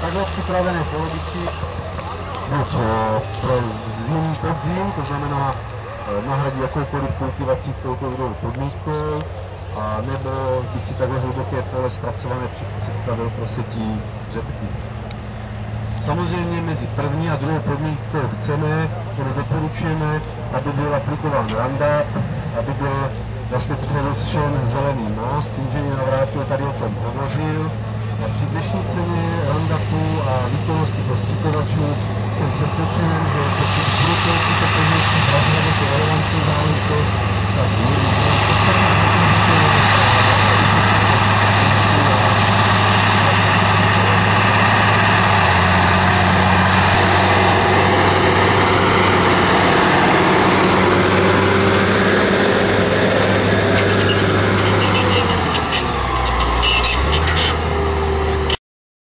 takhle připravené polobisy buď pro podzim, to znamená nahradit jakoukoliv kultivací touto podmínkou, a nebo bych si takhle hluboké pole zpracované představil pro setí řepky. Samozřejmě mezi první a druhou podmínkou chceme, nebo doporučujeme, aby byl aplikován Roundup, aby byl vlastně přerušen zelený most, inženýr Navrátil tady o tom hovořil. A při dnešní ceně Roundupu a výkonnosti prostřikovačů jsem přesvědčen,